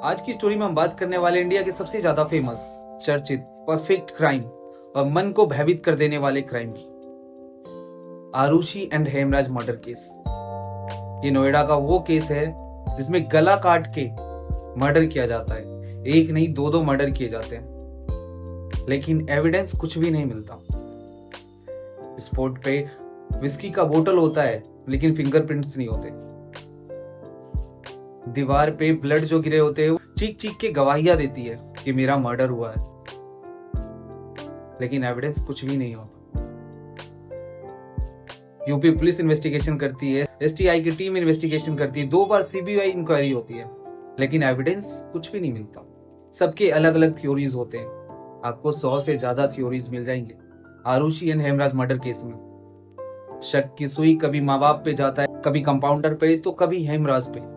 आज की स्टोरी में हम बात करने वाले इंडिया के सबसे ज्यादा फेमस, चर्चित, परफेक्ट क्राइम और मन को भयभीत कर देने वाले क्राइम की, Aarushi and Hemraj murder case. ये नोएडा का वो केस है जिसमें गला काट के मर्डर किया जाता है। एक नहीं, दो मर्डर किए जाते हैं, लेकिन एविडेंस कुछ भी नहीं मिलता। स्पॉट पे विस्की का बोतल होता है, लेकिन फिंगरप्रिंट्स नहीं होते। दीवार पे ब्लड जो गिरे होते हैं, चीख चीख के गवाहियां देती है कि मेरा मर्डर हुआ है, लेकिन एविडेंस कुछ भी नहीं होता। यूपी पुलिस इन्वेस्टिगेशन करती है, एसटीआई की टीम इन्वेस्टिगेशन करती है, 2 बार सीबीआई इंक्वायरी होती है, लेकिन एविडेंस कुछ भी नहीं मिलता। सबके अलग अलग थ्योरीज होते हैं। आपको 100 से ज्यादा थ्योरीज मिल जाएंगे Aarushi and Hemraj murder case में। शक की सुई कभी माँ बाप पे जाता है, कभी कंपाउंडर पे, तो कभी हेमराज पे,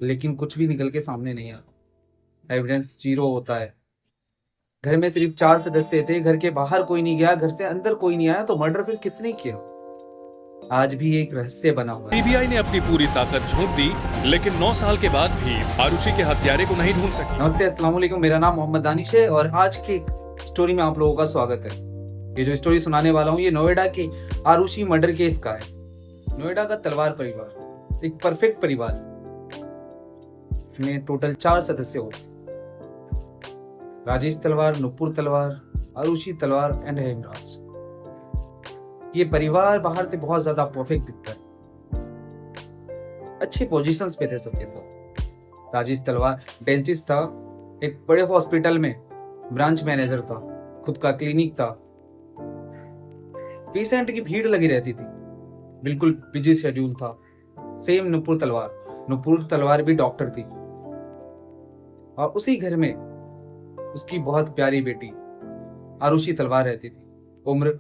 लेकिन कुछ भी निकल के सामने नहीं आता। एविडेंस 0 होता है। घर में सिर्फ 4 सदस्य थे, घर के बाहर कोई नहीं गया, घर से अंदर कोई नहीं आया, तो मर्डर फिर किसने किया? आज भी एक रहस्य बना हुआ है। सीबीआई ने अपनी पूरी ताकत झोंक दी, लेकिन 9 साल के बाद भी आरुषि के हत्यारे को नहीं ढूंढ सकी। नमस्ते, अस्सलाम वालेकुम। मेरा नाम मोहम्मद दानिश है और आज की स्टोरी में आप लोगों का स्वागत है। ये जो स्टोरी सुनाने वाला हूँ, ये नोएडा के आरुषि मर्डर केस का है। नोएडा का तलवार परिवार एक परफेक्ट परिवार, इसमें टोटल 4 सदस्य होते। राजेश तलवार, नुपुर तलवार, आरुषि तलवार एंड हेमराज। ये परिवार बाहर से बहुत ज्यादा परफेक्ट दिखता है, अच्छे पोजीशंस पे थे सबके सब। राजेश तलवार डेंटिस्ट था, एक बड़े हॉस्पिटल में ब्रांच मैनेजर था, खुद का क्लिनिक था, पेशेंट की भीड़ लगी रहती थी, बिल्कुल बिजी शेड्यूल था। सेम नुपुर तलवार भी डॉक्टर थी, और उसी घर में उसकी बहुत प्यारी बेटी आरुषि तलवार रहती थी। उम्र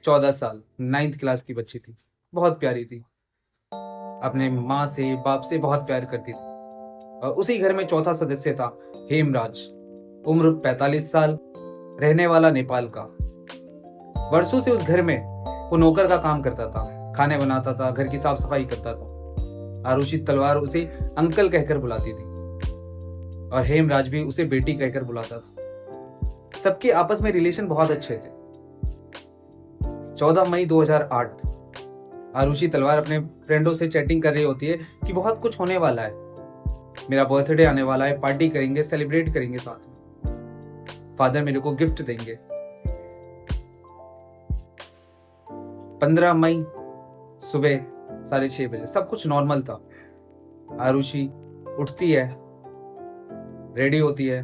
14 साल, 9th क्लास की बच्ची थी, बहुत प्यारी थी, अपने माँ से बाप से बहुत प्यार करती थी। और उसी घर में चौथा सदस्य था हेमराज, उम्र 45 साल, रहने वाला नेपाल का। वर्षों से उस घर में वो नौकर का काम करता था, खाने बनाता था, घर की साफ सफाई करता था। आरुषि तलवार उसे अंकल कहकर बुलाती थी और हेमराज भी उसे बेटी कहकर बुलाता था। सबके आपस में रिलेशन बहुत अच्छे थे। 14 मई 2008 आरुषि तलवार अपने फ्रेंडों से चैटिंग कर रही होती है कि बहुत कुछ होने वाला है, मेरा बर्थडे आने वाला है, पार्टी करेंगे, सेलिब्रेट करेंगे साथ में, फादर मेरे को गिफ्ट देंगे। 15 मई सुबह 6:30 बजे सब कुछ नॉर्मल था। आरुषि उठती है, रेडी होती है,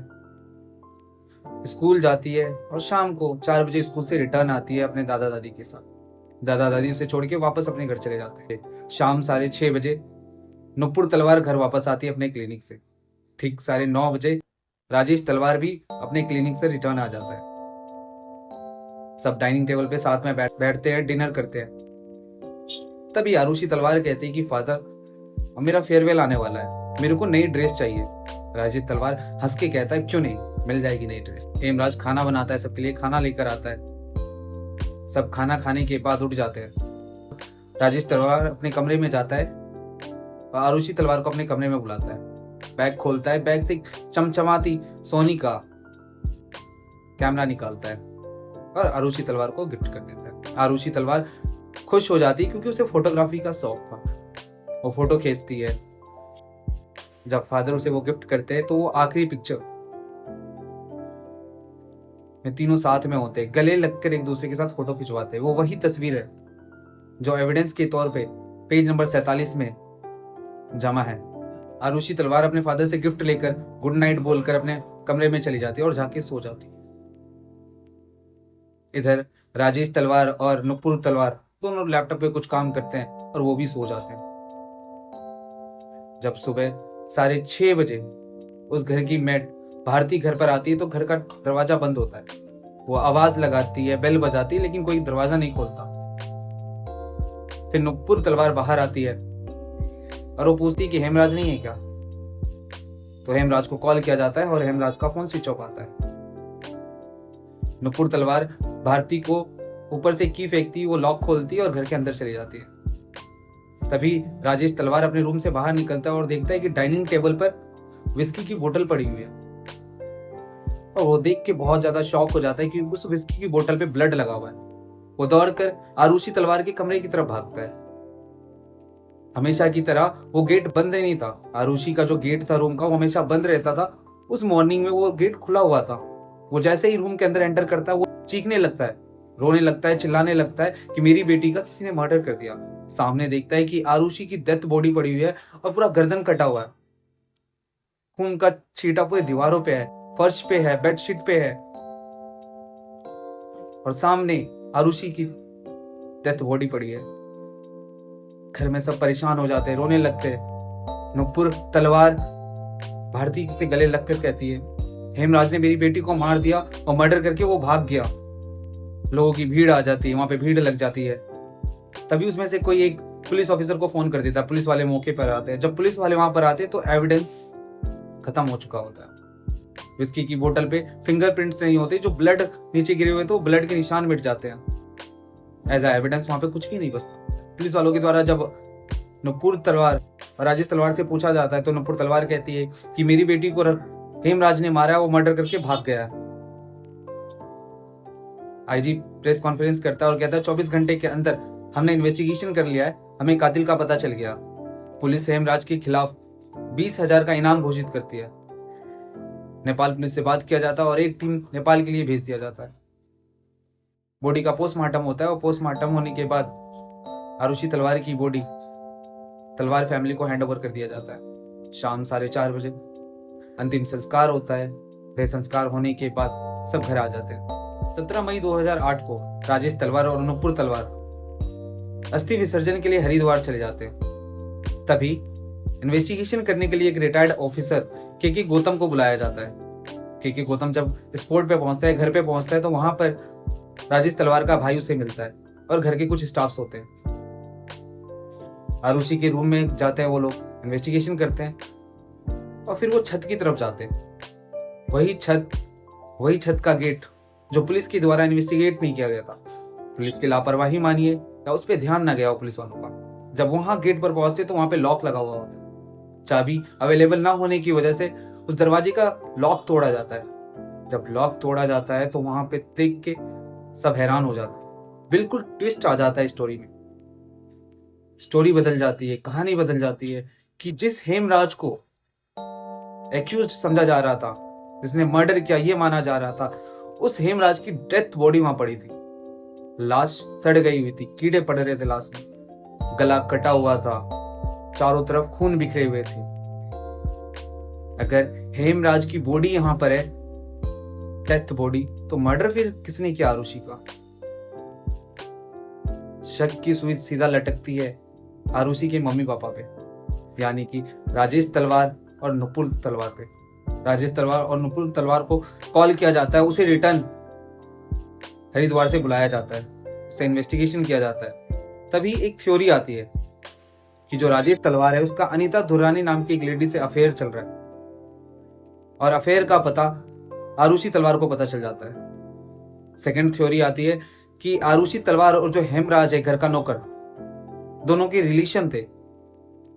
स्कूल जाती है और शाम को 4 बजे स्कूल से रिटर्न आती है अपने दादा दादी के साथ। दादा दादी उसे छोड़ के वापस अपने घर चले जाते हैं। शाम 6:30 बजे नुपुर तलवार घर वापस आती है अपने क्लिनिक से। ठीक 9:30 बजे राजेश तलवार भी अपने क्लिनिक से रिटर्न आ जाता है। सब डाइनिंग टेबल पे साथ में बैठते हैं, डिनर करते हैं। तभी आरुषि तलवार कहती है कि फादर, मेरा फेयरवेल आने वाला है, मेरे को नई ड्रेस चाहिए। राजेश तलवार हंस के कहता है, क्यों नहीं, मिल जाएगी नई ड्रेस। हेमराज खाना बनाता है, सबके लिए खाना लेकर आता है। सब खाना खाने के बाद उठ जाते हैं। राजेश तलवार अपने कमरे में जाता है और आरुषि तलवार को अपने कमरे में बुलाता है। बैग खोलता है, बैग से चमचमाती सोनी का कैमरा निकालता है और आरुषि तलवार को गिफ्ट कर देता है। आरुषि तलवार खुश हो जाती है क्योंकि उसे फोटोग्राफी का शौक था। वो फोटो खींचती है। जब फादर उसे वो गिफ्ट करते हैं तो वो आखिरी पिक्चर में तीनों साथ में होते हैं, गले लगकर एक दूसरे के साथ फोटो खिंचवाते हैं। वो वही तस्वीर है जो एविडेंस के तौर पे पेज नंबर 47 में जमा है। आरुषि तलवार अपने फादर से गिफ्ट लेकर गुड नाइट बोलकर अपने कमरे में चली जाती है और जाके सो जाती है। इधर राजेश तलवार और नुपुर तलवार दोनों लैपटॉप पे कुछ काम करते हैं और वो भी सो जाते हैं। जब सुबह 6:30 बजे उस घर की मेट भारती घर पर आती है तो घर का दरवाजा बंद होता है। वो आवाज लगाती है, बेल बजाती है, लेकिन कोई दरवाजा नहीं खोलता। फिर नुपुर तलवार बाहर आती है और वो पूछती है कि हेमराज नहीं है क्या? तो हेमराज को कॉल किया जाता है और हेमराज का फोन स्विच ऑफ आता है। नुपुर तलवार भारती को ऊपर से की फेंकती, वो लॉक खोलती है और घर के अंदर चली जाती है। तभी राजेश तलवार अपने रूम से बाहर निकलता है और देखता है कि डाइनिंग टेबल पर विस्की की बोतल पड़ी हुई है। और वो देख के बहुत ज्यादा शॉक हो जाता है कि उस विस्की की बोतल पे ब्लड लगा हुआ है। वो दौड़कर आरुषि तलवार के कमरे की तरफ भागता है। हमेशा की तरह वो गेट बंद नहीं था। आरुषि का जो गेट था रूम का वो हमेशा बंद रहता था। उस मॉर्निंग में वो गेट खुला हुआ था। वो जैसे ही रूम के अंदर एंटर करता है वो चीखने लगता है, रोने लगता है, चिल्लाने लगता है कि मेरी बेटी का किसी ने मर्डर कर दिया। सामने देखता है कि आरुषि की डेथ बॉडी पड़ी हुई है और पूरा गर्दन कटा हुआ है। खून का छींटा पूरे दीवारों पे है, फर्श पे है, बेडशीट पे है और सामने आरुषि की डेथ बॉडी पड़ी है। घर में सब परेशान हो जाते हैं, रोने लगते हैं। नुपुर तलवार भारती से गले लगकर कहती है, हेमराज ने मेरी बेटी को मार दिया और मर्डर करके वो भाग गया। लोगों की भीड़ आ जाती है, वहां पे भीड़ लग जाती है। तभी उसमें से कोई एक पुलिस ऑफिसर को फोन कर देता है। पुलिस वाले मौके पर आते हैं। जब पुलिस वाले वहां पर आते हैं तो एविडेंस खत्म हो चुका होता है। विस्की की बोतल पे फिंगरप्रिंट्स नहीं होते, जो ब्लड नीचे गिरे हुए तो ब्लड के निशान मिट जाते हैं। एज एविडेंस वहां पे कुछ भी नहीं बचता। पुलिस वालों के द्वारा जब नुपुर तलवार और राजेश तलवार से पूछा जाता है तो नुपुर तलवार कहती है कि मेरी बेटी को हेमराज ने मारा है, वो मर्डर करके भाग गया है। आईजी प्रेस कॉन्फ्रेंस करता है और कहता है 24 घंटे के अंदर हमने इन्वेस्टिगेशन कर लिया है, हमें कातिल का पता चल गया। पुलिस हेमराज के खिलाफ 20,000 का इनाम घोषित करती है। नेपाल पुलिस से बात किया जाता है और एक टीम नेपाल के लिए भेज दिया जाता है। बॉडी का पोस्टमार्टम होता है और पोस्टमार्टम होने के बाद आरुषि तलवार की बॉडी तलवार फैमिली को हैंड ओवर कर दिया जाता है। शाम 4:30 बजे अंतिम संस्कार होता है। देह संस्कार होने के बाद सब घर आ जाते हैं। 17 मई 2008 को राजेश तलवार और नुपुर तलवार अस्थि विसर्जन के लिए हरिद्वार चले जाते हैं। तभी इन्वेस्टिगेशन करने के लिए एक रिटायर्ड ऑफिसर के गौतम को बुलाया जाता है। के गौतम जब स्पॉट पे पहुंचता है, घर पे पहुंचता है, तो वहां पर राजेश तलवार का भाई उसे मिलता है और घर के कुछ स्टाफ्स होते हैं। आरुषि के रूम में जाते हैं वो लोग, इन्वेस्टिगेशन करते हैं और फिर वो छत की तरफ जाते हैं। वही छत का गेट जो पुलिस के द्वारा इन्वेस्टिगेट नहीं किया गया था। पुलिस की लापरवाही मानिए या उस पर ध्यान ना गया हो पुलिस वालों का। जब वहां गेट पर पहुंचते तो वहां पे लॉक लगा हुआ होता है। चाबी अवेलेबल ना होने की वजह से उस दरवाजे का लॉक तोड़ा जाता है। जब लॉक तोड़ा जाता है तो वहां पे देख के सब हैरान हो जाते हैं। बिल्कुल ट्विस्ट आ जाता है स्टोरी में। स्टोरी बदल जाती है, कहानी बदल जाती है कि जिस हेमराज को एक्यूज्ड समझा जा रहा था, जिसने मर्डर किया ये माना जा रहा था, उस हेमराज की डेथ बॉडी वहां पड़ी थी। लाश सड़ गई हुई थी, कीड़े पड़ रहे थे लाश में, गला कटा हुआ था, चारों तरफ खून बिखरे हुए थे। अगर हेमराज की बॉडी यहां पर है, डेथ बॉडी, तो मर्डर फिर किसने किया आरुषि का? शक की सुई सीधा लटकती है आरुषि के मम्मी पापा पे, यानी कि राजेश तलवार और नुपुर तलवार पे। राजेश तलवार और नुपुर तलवार को कॉल किया जाता है, उसे रिटर्न हरिद्वार से बुलाया जाता है, उससे इन्वेस्टिगेशन किया जाता है। तभी एक थ्योरी आती है कि जो राजेश तलवार है उसका अनीता दुर्रानी नाम की एक लेडी से अफेयर चल रहा है और अफेयर का पता आरुषि तलवार को पता चल जाता है। सेकंड थ्योरी आती है कि आरुषि तलवार और जो हेमराज है घर का नौकर, दोनों के रिलेशन थे।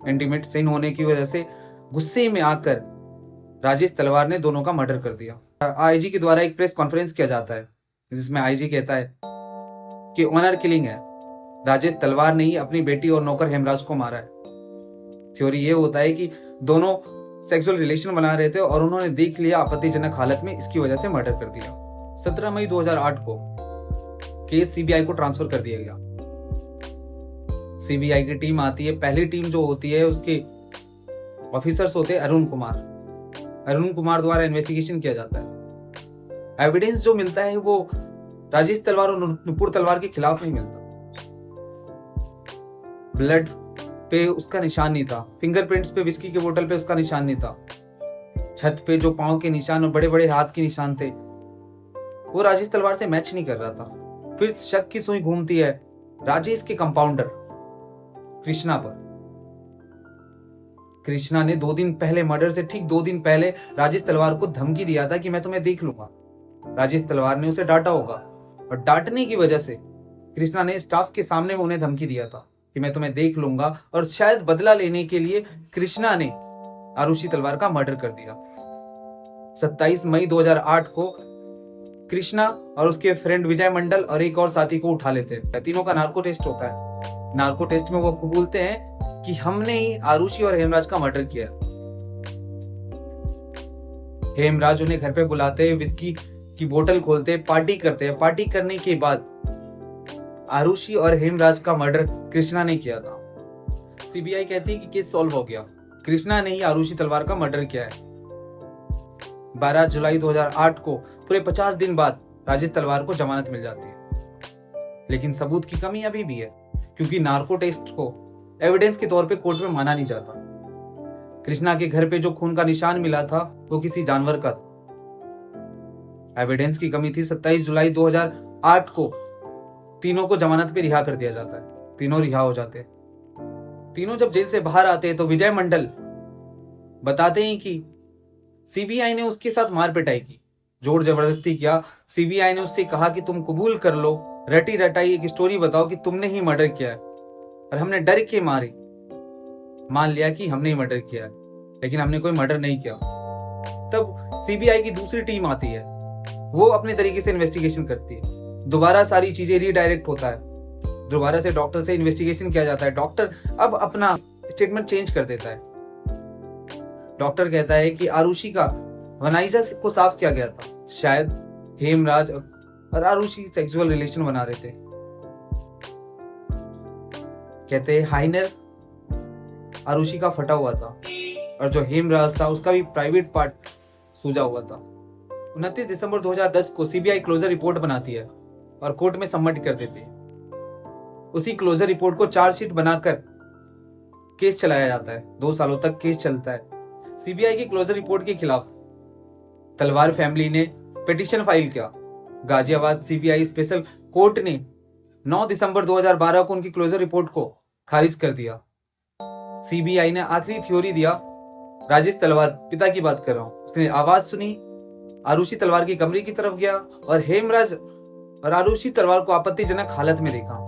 इंटीमेट सीन होने की वजह से गुस्से में आकर राजेश तलवार ने दोनों का मर्डर कर दिया। आईजी के द्वारा एक प्रेस कॉन्फ्रेंस किया जाता है जिसमें आईजी कहता है कि ऑनर किलिंग है, राजेश तलवार ने ही अपनी बेटी और नौकर हेमराज को मारा है। थ्योरी ये होता है कि दोनों सेक्सुअल रिलेशन बना रहे थे और उन्होंने देख लिया आपत्तिजनक हालत में, इसकी वजह से मर्डर कर दिया। 17 मई 2008 को केस सीबीआई को ट्रांसफर कर दिया गया। सीबीआई की टीम आती है। पहली टीम जो होती है उसके ऑफिसर्स होते हैं अरुण कुमार द्वारा इन्वेस्टिगेशन किया जाता है। एविडेंस जो मिलता है वो राजेश तलवार और नुपुर तलवार के खिलाफ नहीं मिलता। ब्लड पे उसका निशान नहीं था, फिंगरप्रिंट्स पे विस्की के बोतल पे उसका निशान नहीं था, छत पे जो पांव के निशान और बड़े बड़े हाथ के निशान थे वो राजेश तलवार से मैच नहीं कर रहा था। फिर शक की सुई घूमती है राजेश के कंपाउंडर कृष्णा पर। कृष्णा ने 2 दिन पहले, मर्डर से ठीक 2 दिन पहले राजेश तलवार को धमकी दिया था कि मैं तुम्हें देख लूंगा। राजेश तलवार ने उसे डांटा होगा और डांटने की वजह से कृष्णा ने स्टाफ के सामने उन्हें धमकी दिया था कि मैं तुम्हें देख लूंगा, और शायद बदला लेने के लिए कृष्णा ने आरुषि तलवार का मर्डर कर दिया। 27 मई 2008 को कृष्णा और उसके फ्रेंड विजय मंडल और एक और साथी को उठा लेते हैं। तीनों का नार्को टेस्ट होता है। नार्को टेस्ट में वो बोलते हैं कि हमने ही आरुषि और हेमराज का मर्डर किया। हेमराज उन्हें घर पे बुलाते, विस्की की बोतल खोलते, पार्टी करते हैं। पार्टी करने के बाद आरुषि और हेमराज का मर्डर कृष्णा ने किया था। सीबीआई कहती है कि केस सॉल्व हो गया, कृष्णा ने ही आरुषि तलवार का मर्डर किया है। 12 जुलाई 2008 को पूरे 50 दिन बाद राजेश तलवार को जमानत मिल जाती है। लेकिन सबूत की कमी अभी भी है, क्योंकि नार्को टेस्ट को एविडेंस के तौर पे कोर्ट में माना नहीं जाता। कृष्णा के घर पे जो खून का निशान मिला था वो किसी जानवर का था। एविडेंस की कमी थी। 27 जुलाई 2008 को तीनों को जमानत पे रिहा कर दिया जाता है। तीनों रिहा हो जाते हैं। तीनों जब जेल से बाहर आते हैं तो विजय मंडल बताते हैं कि सीबीआई ने उसके साथ मार पिटाई की, जोर जबरदस्ती किया। सीबीआई ने उससे कहा कि तुम कबूल कर लो, रटी रटाई एक स्टोरी बताओ कि तुमने ही मर्डर किया है। और हमने डर के मारे मान लिया कि हमने ही मर्डर किया है, लेकिन हमने कोई मर्डर नहीं किया। तब सीबीआई की दूसरी टीम आती है, वो अपने तरीके से इन्वेस्टिगेशन करती है। दोबारा सारी चीजें रीडायरेक्ट होता है, दोबारा से डॉक्टर से इन्वेस्टिगेशन किया जाता है। डॉक्टर अब अपना स्टेटमेंट चेंज कर देता है। डॉक्टर कहता है कि आरुषि का वनाइजा को साफ किया गया था। शायद हेमराज और आरुषि सेक्सुअल रिलेशन बना रहे थे। कहते हैं हाइनर आरुषि का फटा हुआ था और जो हेमराज था उसका भी प्राइवेट पार्ट सूजा हुआ था। 29 दिसंबर 2010 को सीबीआई क्लोजर रिपोर्ट बनाती है और कोर्ट में सबमिट कर देती है। उसी क्लोजर रिपोर्ट को चार्जशीट बनाकर केस चलाया जाता है। 2 सालों तक केस चलता है। सीबीआई की क्लोजर रिपोर्ट के खिलाफ तलवार फैमिली ने पिटीशन फाइल किया। गाजियाबाद सीबीआई स्पेशल कोर्ट ने 9 दिसंबर 2012 को उनकी क्लोजर रिपोर्ट को खारिज कर दिया। सीबीआई ने आखिरी थ्योरी दिया। राजेश तलवार, पिता की बात कर रहा हूं, उसने आवाज सुनी, आरुषि तलवार की कमरे की तरफ गया और हेमराज और आरुषि तलवार को आपत्तिजनक हालत में देखा।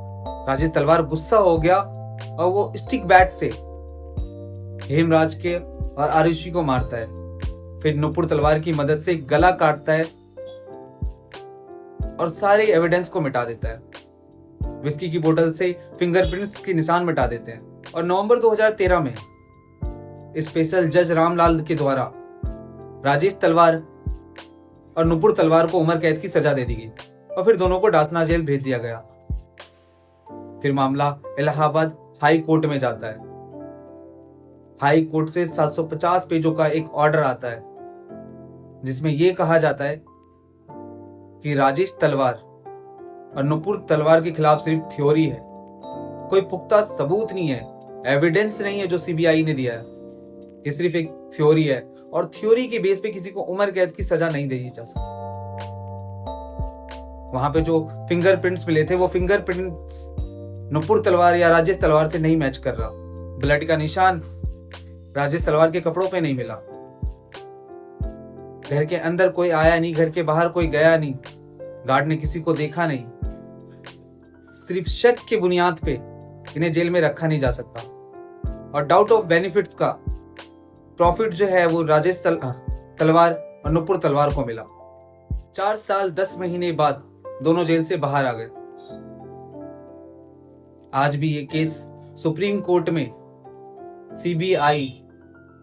राजेश तलवार गुस्सा हो गया और वो स्टिक बैट से हेमराज के और आरुषि को मारता है। फिर नुपुर तलवार की मदद से गला काटता है और सारे एविडेंस को मिटा देता है। विस्की की बोतल से फिंगरप्रिंट्स के निशान मिटा देते हैं। और नवंबर 2013 में स्पेशल जज रामलाल के द्वारा राजेश तलवार और नुपुर तलवार को उम्र कैद की सजा दे दी गई और फिर दोनों को डासना जेल भेज दिया गया। फिर मामला इलाहाबाद हाई कोर्ट में जाता है। हाई कोर्ट से 750 पेजों का एक ऑर्डर आता है जिसमें यह कहा जाता है कि राजेश तलवार और नुपुर तलवार के खिलाफ सिर्फ थ्योरी है, कोई पुख्ता सबूत नहीं है, एविडेंस नहीं है जो सीबीआई ने दिया है। ये सिर्फ एक थ्योरी है और थ्योरी के बेस पे किसी को उम्र कैद की सजा नहीं दी जा सकती। वहां पे जो फिंगरप्रिंट्स मिले थे वो फिंगरप्रिंट्स नुपुर तलवार या राजेश तलवार से नहीं मैच कर रहा। ब्लड का निशान राजेश तलवार के कपड़ों पे नहीं मिला। घर के अंदर कोई आया नहीं, घर के बाहर कोई गया नहीं, गार्ड ने किसी को देखा नहीं। सिर्फ शक के बुनियाद पे इन्हें जेल में रखा नहीं जा सकता। और डाउट ऑफ बेनिफिट्स का प्रॉफिट जो है वो राजेश तलवार और नुपुर तलवार को मिला। 4 साल 10 महीने बाद दोनों जेल से बाहर आ गए। आज भी ये केस सुप्रीम कोर्ट में सीबीआई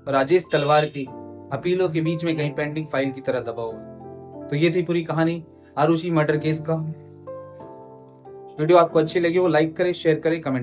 और राजेश तलवार की अपीलों के बीच में कहीं पेंडिंग फाइल की तरह दबा हुआ। तो ये थी पूरी कहानी आरुषि मर्डर केस का। वीडियो आपको अच्छी लगी हो लाइक करें, शेयर करें, कमेंट